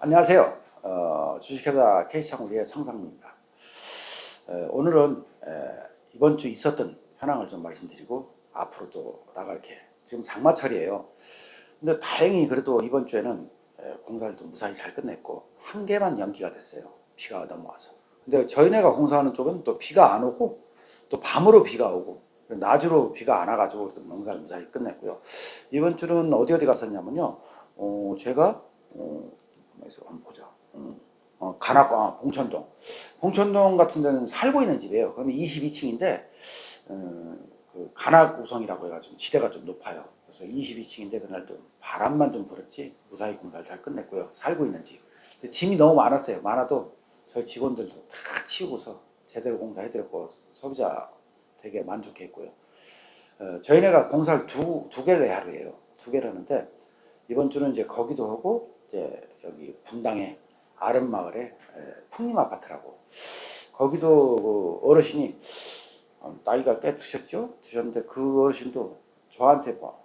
안녕하세요. 주식회사 K창우리의 성상무입니다. 오늘은 이번 주 있었던 현황을 좀 말씀드리고 앞으로도 나갈게. 지금 장마철이에요. 근데 다행히 그래도 이번 주에는 공사를 좀 무사히 잘 끝냈고 한 개만 연기가 됐어요. 비가 넘어와서. 근데 저희네가 공사하는 쪽은 또 비가 안 오고 또 밤으로 비가 오고 낮으로 비가 안 와가지고 농사를 무사히 끝냈고요. 이번 주는 어디 갔었냐면요. 제가 그래서 한번 보자. 간악과 봉천동. 봉천동 같은 데는 살고 있는 집이에요. 그러면 22층인데 그 간악우성이라고 해가지고 지대가 좀 높아요. 그래서 22층인데 그날 좀 바람만 좀 불었지 무사히 공사를 잘 끝냈고요. 살고 있는 집. 근데 짐이 너무 많았어요. 많아도 저희 직원들도 다 치우고서 제대로 공사해드렸고 소비자 되게 만족했고요. 저희네가 공사를 두 개를 하루에요. 두 개를 하는데 이번 주는 이제 거기도 하고 이제 여기 분당에 아름마을에 풍림 아파트라고 거기도 그 어르신이 나이가 꽤 드셨는데 그 어르신도 저한테 뭐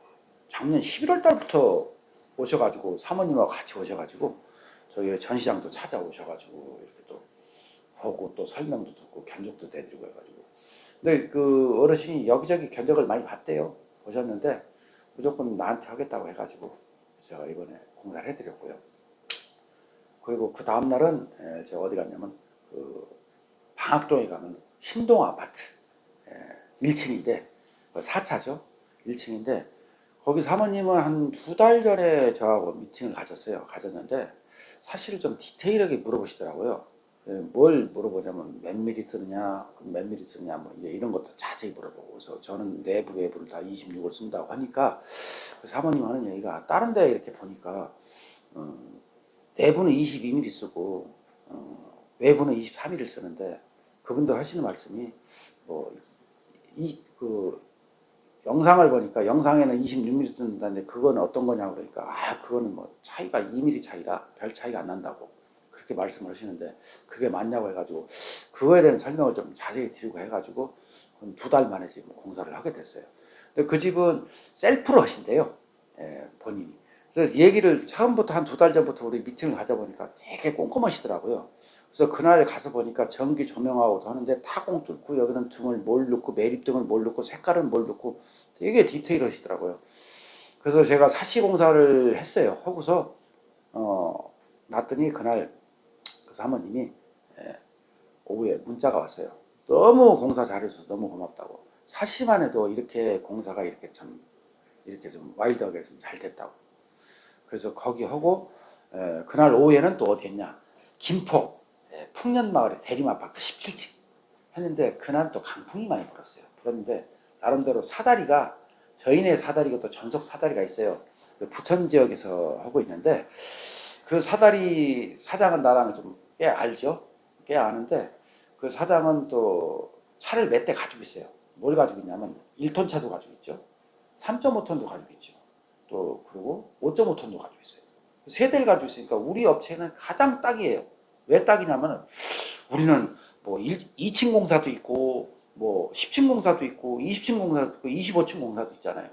작년 11월 달부터 오셔가지고 사모님하고 같이 오셔가지고 저희 전시장도 찾아오셔가지고 이렇게 또 보고 또 설명도 듣고 견적도 내드리고 해가지고 근데 그 어르신이 여기저기 견적을 많이 받대요. 보셨는데 무조건 나한테 하겠다고 해가지고 제가 이번에 공사를 해드렸고요. 그리고 그 다음날은 제가 어디 갔냐면 그 방학동에 가면 신동 아파트 1층인데 4차죠. 1층인데 거기 사모님은 한 2달 전에 저하고 미팅을 가졌는데 사실 좀 디테일하게 물어보시더라고요. 뭘 물어보냐면 몇 미리 쓰느냐, 몇 미리 쓰느냐, 뭐 이제 이런 것도 자세히 물어보고, 그래서 저는 내부 외부를 다 26을 쓴다고 하니까 그 사모님 하는 얘기가 다른 데 이렇게 보니까 내부는 22mm 쓰고 외부는 23mm 쓰는데 그분들 하시는 말씀이 뭐 그 영상을 보니까 영상에는 26mm 쓴다는데 그거는 어떤 거냐고 그러니까 그거는 뭐 차이가 2mm 차이라 별 차이가 안 난다고 그렇게 말씀을 하시는데 그게 맞냐고 해가지고 그거에 대한 설명을 좀 자세히 드리고 해가지고 2달 만에 지금 공사를 하게 됐어요. 근데 그 집은 셀프로 하신대요. 본인이. 그래서 얘기를 처음부터 한 2달 전부터 우리 미팅을 가져보니까 되게 꼼꼼하시더라고요. 그래서 그날 가서 보니까 전기 조명하고도 하는데 타공 뚫고 여기는 등을 뭘 넣고 매립등을 뭘 넣고 색깔은 뭘 넣고 되게 디테일하시더라고요. 그래서 제가 사시 공사를 했어요. 하고서 놨더니 그날 그 사모님이 오후에 문자가 왔어요. 너무 공사 잘해줘서 너무 고맙다고. 사시만 해도 이렇게 공사가 이렇게 참 이렇게 좀 와일드하게 좀 잘 됐다고. 그래서 거기 하고 그날 오후에는 또 어디 했냐 김포 풍년마을에 대림아파트 17층 했는데 그날 또 강풍이 많이 불었어요. 그런데 나름대로 사다리가 저희네 사다리가 또 전속 사다리가 있어요. 부천 지역에서 하고 있는데 그 사다리 사장은 나랑 좀 꽤 알죠. 꽤 아는데 그 사장은 또 차를 몇 대 가지고 있어요. 뭘 가지고 있냐면 1톤 차도 가지고 있죠. 3.5톤도 가지고 있죠. 또 그리고 5.5톤도 가지고 있어요. 세 대를 가지고 있으니까 우리 업체는 가장 딱이에요. 왜 딱이냐면 우리는 뭐 2층 공사도 있고 뭐 10층 공사도 있고 20층 공사도 있고 25층 공사도 있잖아요.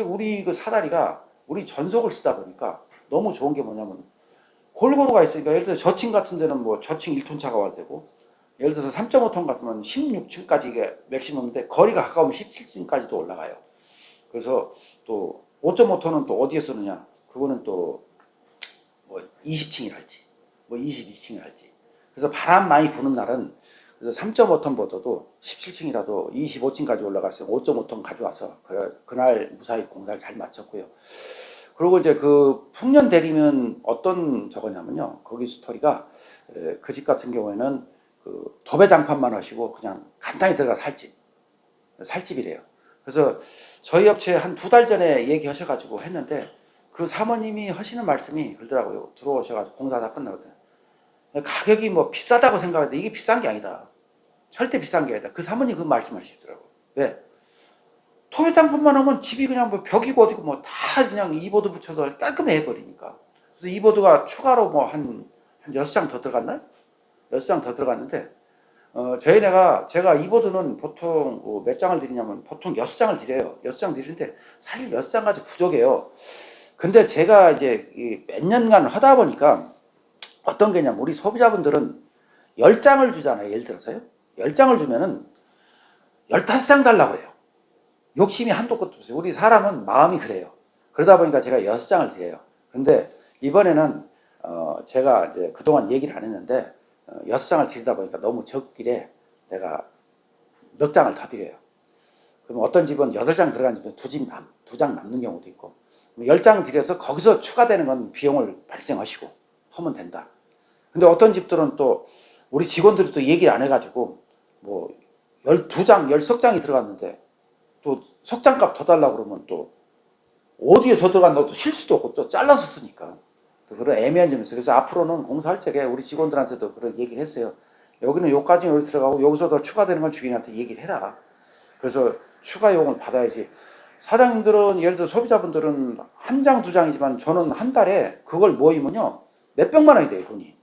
우리 그 사다리가 우리 전속을 쓰다 보니까 너무 좋은 게 뭐냐면 골고루가 있으니까 예를 들어 저층 같은 데는 뭐 저층 1톤 차가 와야 되고 예를 들어서 3.5톤 같으면 16층까지 이게 맥시멈인데 거리가 가까우면 17층까지도 올라가요. 그래서 또 5.5톤은 또 어디에 쓰느냐 그거는 또 뭐 20층이랄지 뭐 22층이랄지 그래서 바람 많이 부는 날은 그래서 3.5톤보다도 17층이라도 25층까지 올라갔어요. 5.5톤 가져와서 그날 무사히 공사를 잘 마쳤고요. 그리고 이제 그 풍년 대리면 어떤 저거냐면요. 거기 스토리가 그 집 같은 경우에는 그 도배장판만 하시고 그냥 간단히 들어가 살집이래요. 그래서 저희 업체에 한 2달 전에 얘기하셔가지고 했는데 그 사모님이 하시는 말씀이 그러더라고요. 들어오셔가지고 공사 다 끝나거든. 가격이 뭐 비싸다고 생각하는데 이게 비싼 게 아니다. 절대 비싼 게 아니다. 그 사모님 그 말씀하시더라고. 왜? 토요장판만 하면 집이 그냥 뭐 벽이고 어디고 뭐 다 그냥 이보드 붙여서 깔끔해 해버리니까. 그래서 이보드가 추가로 뭐 한 6장 더 들어갔나? 6장 더 들어갔는데 제가 이보드는 보통 몇 장을 드리냐면 보통 6장을 드려요. 6장 드리는데 사실 6장 가지고 부족해요. 근데 제가 이제 몇 년간 하다 보니까 어떤 게냐면 우리 소비자분들은 10장을 주잖아요. 예를 들어서요. 10장을 주면은 15장 달라고 그래요. 욕심이 한도 끝도 없어요. 우리 사람은 마음이 그래요. 그러다 보니까 제가 6장을 드려요. 근데 이번에는 제가 이제 그동안 얘기를 안 했는데 6장을 드리다 보니까 너무 적길에 내가 몇 장을 더 드려요. 그럼 어떤 집은 8장 들어간 집은 2장 남는 경우도 있고 10장 드려서 거기서 추가되는 건 비용을 발생하시고 하면 된다. 근데 어떤 집들은 또 우리 직원들이 또 얘기를 안 해가지고 뭐 12장, 10석장이 들어갔는데 또 석장값 더 달라고 그러면 또 어디에 더 들어간다고 또 실 수도 없고 또 잘라서 쓰니까 또 그런 애매한 점이 있어요. 그래서 앞으로는 공사할 적에 우리 직원들한테도 그런 얘기를 했어요. 여기는 요까지는 여기 들어가고 여기서 더 추가되는 건 주인한테 얘기를 해라. 그래서 추가 요금을 받아야지. 사장님들은 예를 들어 소비자분들은 한 장, 2장이지만 저는 한 달에 그걸 모이면요 몇백만 원이 돼요, 돈이.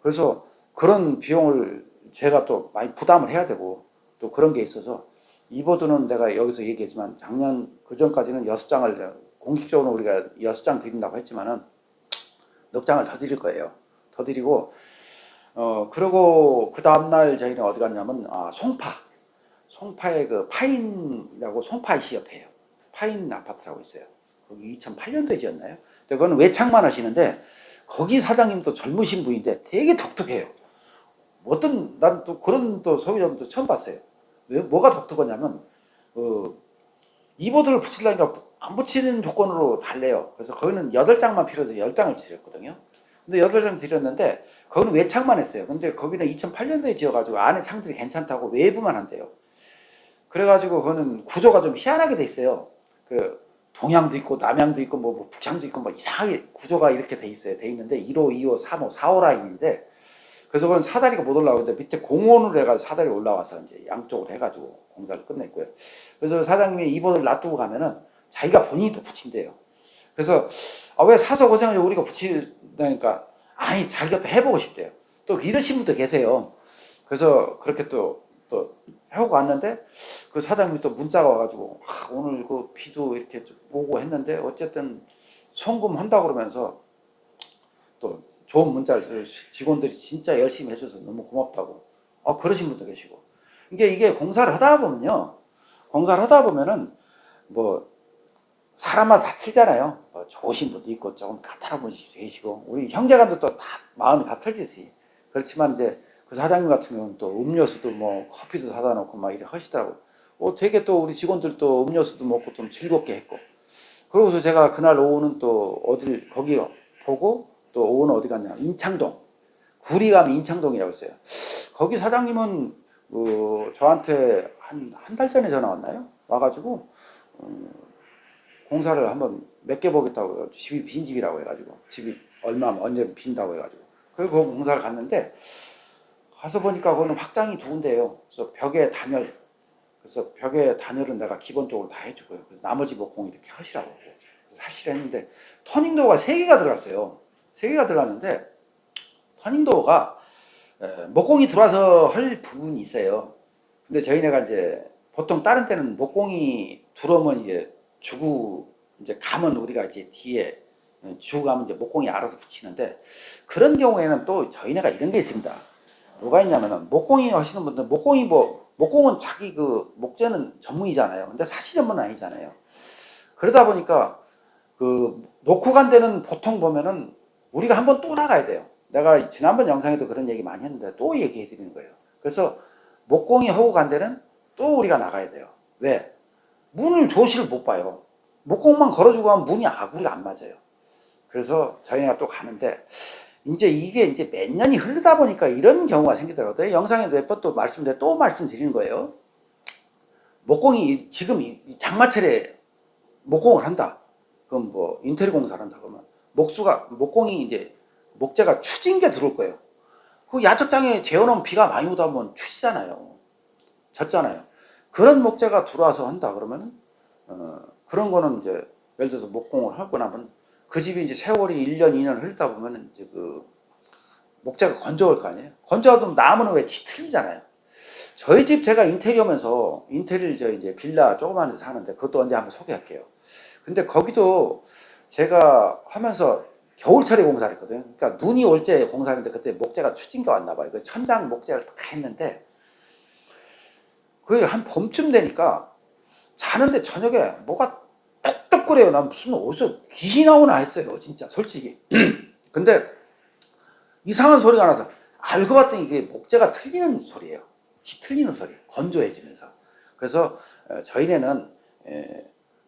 그래서 그런 비용을 제가 또 많이 부담을 해야 되고 또 그런 게 있어서 이보드는 내가 여기서 얘기했지만 작년 그전까지는 6장을 공식적으로 우리가 6장 드린다고 했지만은 넉 장을 더 드릴 거예요. 더 드리고 그리고 그 다음날 저희는 어디 갔냐면 송파에 그 파인이라고 송파 IC 옆에요. 파인 아파트라고 있어요. 거기 2008년도에 지었나요? 근데 그거는 외창만 하시는데 거기 사장님도 젊으신 분인데 되게 독특해요. 난 또 그런 또 소비자분도 처음 봤어요. 뭐가 독특하냐면 이보드를 붙이려니까 안 붙이는 조건으로 달래요. 그래서 거기는 8장만 필요해서 10장을 드렸거든요. 근데 8장 드렸는데 거기는 외창만 했어요. 근데 거기는 2008년도에 지어가지고 안에 창들이 괜찮다고 외부만 한대요. 그래가지고 그거는 구조가 좀 희한하게 돼 있어요. 그 동양도 있고 남양도 있고 뭐 북향도 있고 뭐 이상하게 구조가 이렇게 돼 있어요. 돼 있는데 1호, 2호, 3호, 4호 라인인데 그래서 그건 사다리가 못 올라오는데 밑에 공원으로 해가지고 사다리 올라와서 이제 양쪽으로 해가지고 공사를 끝냈고요. 그래서 사장님이 이번을 놔두고 가면은 자기가 본인이 또 붙인대요. 그래서 왜 사서 고생을 우리가 붙이다니까 아니 자기가 또 해보고 싶대요. 또 이러신 분도 계세요. 그래서 그렇게 또 해오고 왔는데 그 사장님이 또 문자가 와가지고 오늘 그 비도 이렇게 오고 했는데 어쨌든 송금한다고 그러면서 또 좋은 문자를 직원들이 진짜 열심히 해줘서 너무 고맙다고 그러신 분도 계시고 이게 공사를 하다 보면은 뭐 사람마다 다 틀잖아요. 좋으신 분도 있고 조금 까탈한 분도 계시고 우리 형제간도 또 다 마음이 다 틀리지. 그렇지만 이제 그 사장님 같은 경우는 또 음료수도 뭐 커피도 사다 놓고 막 이렇게 하시더라고. 되게 또 우리 직원들도 음료수도 먹고 좀 즐겁게 했고. 그러고서 제가 그날 오후는 또 어딜 거기 보고 또 오후는 어디 갔냐 인창동 구리 가면 인창동이라고 있어요. 거기 사장님은 저한테 한 달 전에 전화 왔나요? 와가지고 공사를 한번 몇 개 보겠다고 집이 빈 집이라고 해가지고 집이 얼마 언제 빈다고 해가지고 그리고 그 공사를 갔는데 가서 보니까 그거는 확장이 2군데예요. 그래서 그래서 벽에 단열은 내가 기본적으로 다 해주고요. 그래서 나머지 목공 이렇게 하시라고 사실 했는데 터닝도어가 3개가 들어갔어요. 3개가 들어갔는데 터닝도어가 목공이 들어와서 할 부분이 있어요. 근데 저희네가 이제 보통 다른 때는 목공이 들어오면 이제 주구 이제 가면 우리가 이제 뒤에 주구 가면 이제 목공이 알아서 붙이는데 그런 경우에는 또 저희네가 이런 게 있습니다. 뭐가 있냐면은 목공이 하시는 분들 목공은 자기 그 목재는 전문이잖아요. 근데 사시 전문은 아니잖아요. 그러다 보니까 그 놓고 간 데는 보통 보면은 우리가 한번 또 나가야 돼요. 내가 지난번 영상에도 그런 얘기 많이 했는데 또 얘기해 드리는 거예요. 그래서 목공이 하고 간 데는 또 우리가 나가야 돼요. 왜? 문을 조시를 못 봐요. 목공만 걸어주고 하면 문이 우리가 안 맞아요. 그래서 저희가 또 가는데 이제 이게 이제 몇 년이 흐르다 보니까 이런 경우가 생기더라고요. 영상에도 몇 번 또 말씀드리는 거예요. 목공이 지금 장마철에 목공을 한다. 그럼 뭐 인테리어 공사를 한다 그러면 목공이 이제 목재가 추진 게 들어올 거예요. 그 야적장에 재워놓으면 비가 많이 오다 보면 추지잖아요. 젖잖아요. 그런 목재가 들어와서 한다 그러면은 그런 거는 이제 예를 들어서 목공을 하고 나면 그 집이 이제 세월이 1년, 2년 흐르다 보면은 이제 그 목재가 건조할 거 아니에요. 건조하면 나무는 왜 틀리잖아요. 저희 집 제가 인테리어 저 이제 빌라 조그만 데서 하는데 그것도 언제 한번 소개할게요. 근데 거기도 제가 하면서 겨울철에 공사를 했거든요. 그러니까 눈이 올 때 공사했는데 그때 목재가 추진가 왔나 봐요. 그 천장 목재를 다 했는데 그게 한 봄쯤 되니까 자는데 저녁에 뭐가 똑똑거려요. 난 무슨 어디서 귀신이 나오나 했어요. 진짜 솔직히. 근데 이상한 소리가 나서 알고 봤더니 이게 목재가 틀리는 소리예요. 틀리는 소리. 건조해지면서. 그래서 저희네는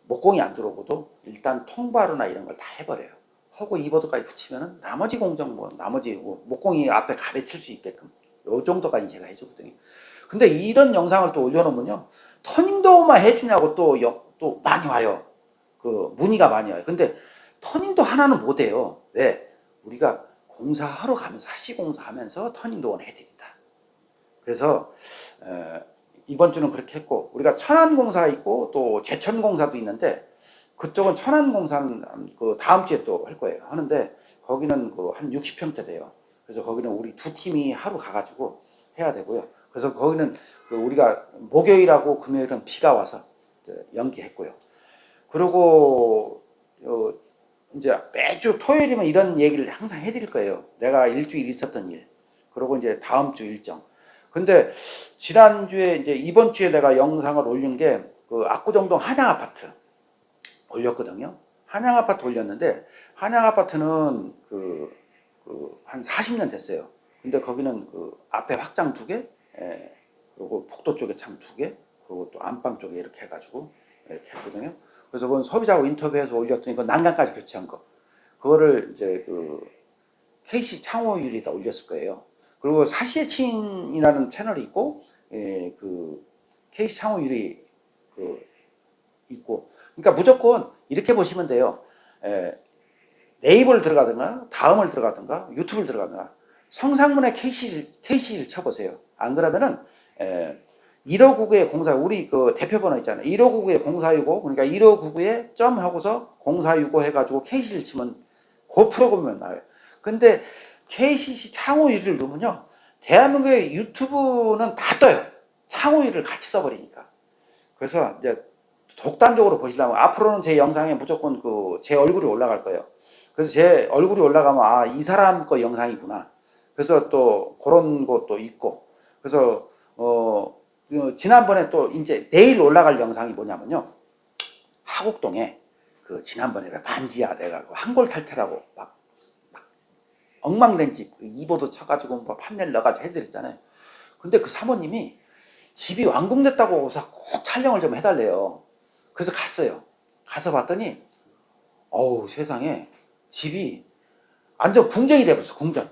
목공이 안 들어오고도 일단 통바루나 이런 걸 다 해버려요. 하고 이보드까지 붙이면은 나머지 공정 뭐 나머지 목공이 앞에 가르칠 수 있게끔 요 정도까지 제가 해주거든요. 근데 이런 영상을 또 올려놓으면요 터닝도어만 해주냐고 또 많이 와요. 그 문의가 많이 와요. 근데 터닝도 하나는 못해요. 왜? 우리가 공사하러 가면서 사시공사하면서 터닝도어는 해드린다. 그래서 이번 주는 그렇게 했고 우리가 천안공사 있고 또 제천공사도 있는데 그쪽은 천안공사는 그 다음 주에 또 할 거예요. 하는데 거기는 그 한 60평대 돼요. 그래서 거기는 우리 두 팀이 하루 가가지고 해야 되고요. 그래서 거기는 그 우리가 목요일하고 금요일은 비가 와서 연기했고요. 그리고 이제 매주 토요일이면 이런 얘기를 항상 해드릴 거예요. 내가 일주일 있었던 일. 그리고 이제 다음 주 일정. 근데 지난주에 이제 이번 주에 내가 영상을 올린 게 그 압구정동 한양아파트 올렸거든요. 한양아파트 올렸는데 한양아파트는 한 40년 됐어요. 근데 거기는 그 앞에 확장 2개, 그리고 복도 쪽에 창 2개, 그리고 또 안방 쪽에 이렇게 해가지고 이렇게 했거든요. 그래서 그건 소비자하고 인터뷰해서 올렸더니 그 난간까지 교체한 거. 그거를 이제 그 KC 창호율이다 올렸을 거예요. 그리고 사시의친이라는 채널이 있고, 그 KC 창호율이 그 있고. 그러니까 무조건 이렇게 보시면 돼요. 네이버를 들어가든가, 다음을 들어가든가, 유튜브를 들어가든가, 성상문에 KC를 쳐보세요. 안 그러면은, 1599에 공사, 우리 그 대표번호 있잖아요. 1599에 0465, 그러니까 1599에 점 하고서 0465 해가지고 KC를 치면 그 프로그램만 나와요. 근데 KCC 창호일을 넣으면요. 대한민국의 유튜브는 다 떠요. 창호일을 같이 써버리니까. 그래서 이제 독단적으로 보시려면 앞으로는 제 영상에 무조건 그 제 얼굴이 올라갈 거예요. 그래서 제 얼굴이 올라가면 아, 이 사람 거 영상이구나. 그래서 또 그런 것도 있고. 그래서 지난번에 또 이제 내일 올라갈 영상이 뭐냐면요. 하곡동에 그 지난번에 반지하 내가 한골 탈퇴라고 막 엉망된 집 이보도 쳐가지고 뭐 판넬 넣어가지고 해드렸잖아요. 근데 그 사모님이 집이 완공됐다고 해서 꼭 촬영을 좀 해달래요. 그래서 갔어요. 가서 봤더니 어우 세상에 집이 완전 궁전이 돼버렸어. 궁전.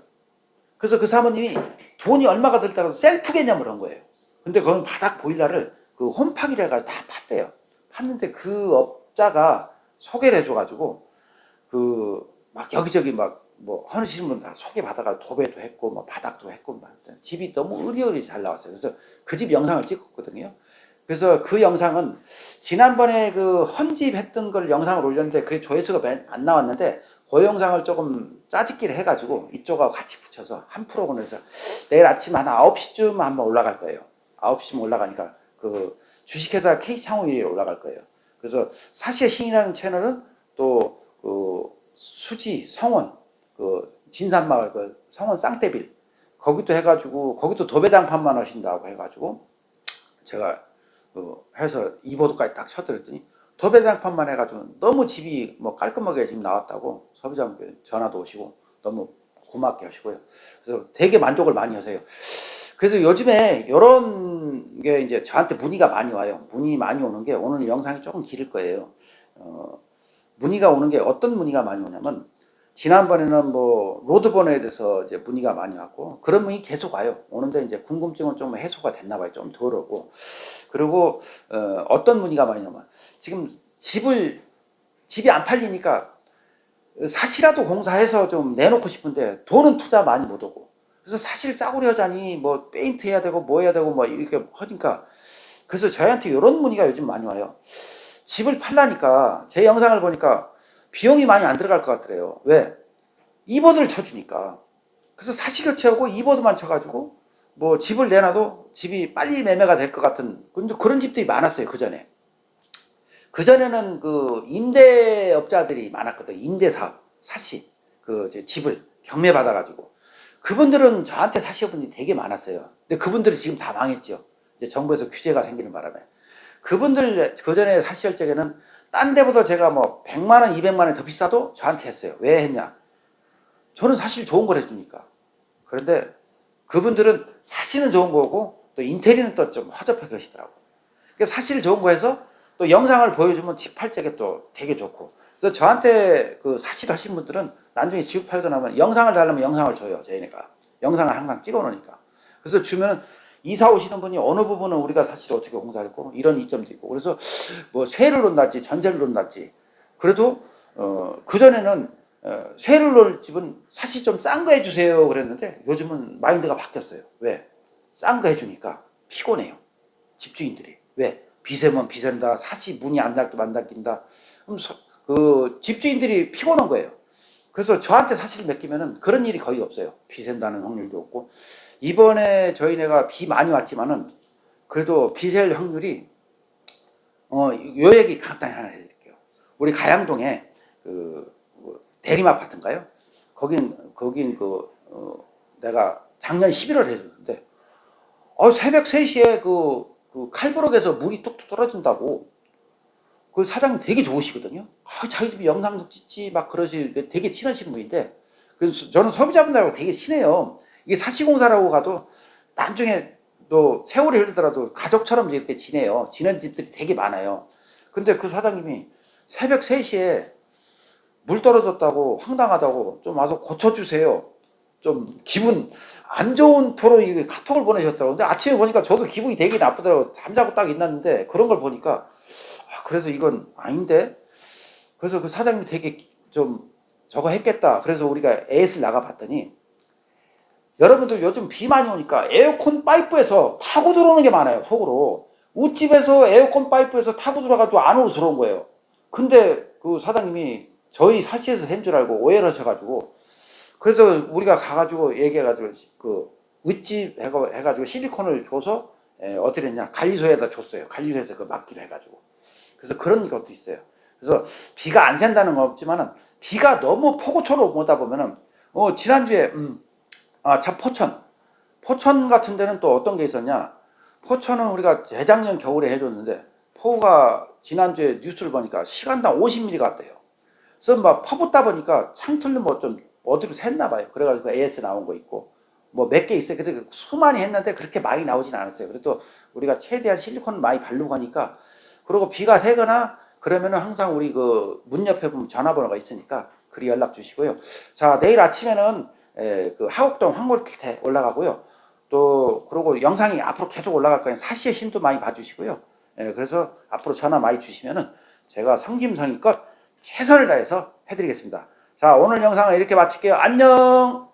그래서 그 사모님이 돈이 얼마가 들더라도 셀프 개념을 한 거예요. 근데 그건 바닥 보일러를 그 홈파기로 해가지고 다 팠대요. 팠는데 그 업자가 소개를 해줘가지고 그 막 여기저기 막 뭐 하시는 분 다 소개받아가 도배도 했고 뭐 바닥도 했고 막 집이 너무 의리의리 잘 나왔어요. 그래서 그 집 영상을 찍었거든요. 그래서 그 영상은 지난번에 그 헌집 했던 걸 영상을 올렸는데 그게 조회수가 안 나왔는데 그 영상을 조금 짜집기를 해가지고 이쪽하고 같이 붙여서 한 프로그램에서 내일 아침 한 9시쯤 한번 올라갈 거예요. 9시쯤 올라가니까 그 주식회사 K창호일이 올라갈 거예요. 그래서 사시의 신이라는 채널은 또 그 수지 성원 그 진산마을 그 성원 쌍대빌 거기도 해가지고 거기도 도배장판만 하신다고 해가지고 제가 해서 이보도까지 딱 쳐드렸더니 도배장판만 해가지고 너무 집이 뭐 깔끔하게 지금 나왔다고 소비자분께 전화도 오시고 너무 고맙게 하시고요. 그래서 되게 만족을 많이 하세요. 그래서 요즘에 이런 게 이제 저한테 문의가 많이 와요. 문의 많이 오는 게 오늘 영상이 조금 길을 거예요. 문의가 오는 게 어떤 문의가 많이 오냐면 지난번에는 뭐 로드번호에 대해서 이제 문의가 많이 왔고 그런 문의 계속 와요. 오는데 이제 궁금증은 좀 해소가 됐나 봐요. 좀 덜하고. 그리고 어떤 문의가 많이 오냐면 지금 집이 안 팔리니까 사시라도 공사해서 좀 내놓고 싶은데 돈은 투자 많이 못 오고 그래서 사실 싸구려 하자니 뭐 페인트 해야 되고 뭐 해야 되고 뭐 이렇게 하니까 그래서 저희한테 이런 문의가 요즘 많이 와요. 집을 팔라니까 제 영상을 보니까 비용이 많이 안 들어갈 것 같더래요. 왜? 이보드를 쳐주니까. 그래서 사시 교체하고 이보드만 쳐가지고 뭐 집을 내놔도 집이 빨리 매매가 될 것 같은 그런 집들이 많았어요. 그전에. 그전에는 그 임대업자들이 많았거든. 임대사업, 사시. 그 이제 집을 경매 받아가지고 그분들은 저한테 사시는 분이 되게 많았어요. 근데 그분들이 지금 다 망했죠. 이제 정부에서 규제가 생기는 바람에. 그분들 그 전에 사실 적에는 딴 데보다 제가 뭐 100만 원, 200만 원 더 비싸도 저한테 했어요. 왜 했냐? 저는 사실 좋은 걸 해주니까. 그런데 그분들은 사실은 좋은 거고 또 인테리어는 또 좀 허접하게 하시더라고. 그러니까 사실 좋은 거 해서 또 영상을 보여주면 집 팔 적에 또 되게 좋고. 그래서 저한테 그 사실 하신 분들은 나중에 집 팔고 나면 영상을 달라면 영상을 줘요. 저희가 영상을 항상 찍어 놓으니까. 그래서 주면 이사 오시는 분이 어느 부분은 우리가 사실 어떻게 공사했고 이런 이점도 있고. 그래서 뭐 세를 놓는다지 전세를 놓는다지. 그래도 그 전에는 세를 놓을 집은 사실 좀 싼 거 해주세요 그랬는데 요즘은 마인드가 바뀌었어요. 왜? 싼 거 해주니까 피곤해요. 집주인들이. 왜? 비세면 비센다. 사실 문이 안 닫고 안 닫힌다. 그럼 그 집주인들이 피곤한 거예요. 그래서 저한테 사실 맡기면은 그런 일이 거의 없어요. 비 샌다는 확률도 없고. 이번에 저희네가 비 많이 왔지만은 그래도 비 셀 확률이 요 얘기 간단히 하나 해드릴게요. 우리 가양동에 그 대림 아파트인가요? 거긴 내가 작년 11월에 해줬는데 새벽 3시에 그 칼부럭에서 물이 뚝뚝 떨어진다고. 그 사장님 되게 좋으시거든요. 자기 집이 영상도 찍지 막 그러시 되게 친하신 분인데 그래서 저는 소비자분들하고 되게 친해요. 이게 사시공사라고 가도 나중에 또 세월이 흐르더라도 가족처럼 이렇게 지내요. 지낸 집들이 되게 많아요. 근데 그 사장님이 새벽 3시에 물 떨어졌다고 황당하다고 좀 와서 고쳐주세요. 좀 기분 안 좋은 토로 카톡을 보내셨더라고요. 근데 아침에 보니까 저도 기분이 되게 나쁘더라고요. 잠자고 딱 있었는데 그런 걸 보니까 그래서 이건 아닌데. 그래서 그 사장님이 되게 좀 저거 했겠다. 그래서 우리가 AS를 나가봤더니 여러분들 요즘 비 많이 오니까 에어컨 파이프에서 타고 들어오는 게 많아요. 속으로. 웃집에서 에어컨 파이프에서 타고 들어가지고 안으로 들어온 거예요. 근데 그 사장님이 저희 사시에서 한 줄 알고 오해를 하셔가지고 그래서 우리가 가가지고 얘기해가지고 그 웃집 해가지고 실리콘을 줘서 어떻게 했냐 관리소에다 줬어요. 관리소에서 그 막기로 해가지고. 그래서 그런 것도 있어요. 그래서 비가 안 샌다는 건 없지만은 비가 너무 폭우처럼 오다 보면은 지난주에 참 포천 같은 데는 또 어떤 게 있었냐. 포천은 우리가 재작년 겨울에 해줬는데 폭우가 지난주에 뉴스를 보니까 시간당 50mm가 왔대요. 그래서 막 퍼붓다 보니까 창틀로 뭐 좀 어디로 샜나 봐요. 그래가지고 AS 나온 거 있고 뭐 몇 개 있어요. 근데 수많이 했는데 그렇게 많이 나오진 않았어요. 그래도 우리가 최대한 실리콘 많이 바르고 가니까. 그리고 비가 새거나 그러면은 항상 우리 그 문 옆에 보면 전화번호가 있으니까 그리 연락 주시고요. 자, 내일 아침에는 그 하곡동 황골택 올라가고요. 또 그리고 영상이 앞으로 계속 올라갈 거예요. 사시의 신도 많이 봐주시고요. 그래서 앞으로 전화 많이 주시면은 제가 성심성의껏 최선을 다해서 해드리겠습니다. 자, 오늘 영상을 이렇게 마칠게요. 안녕.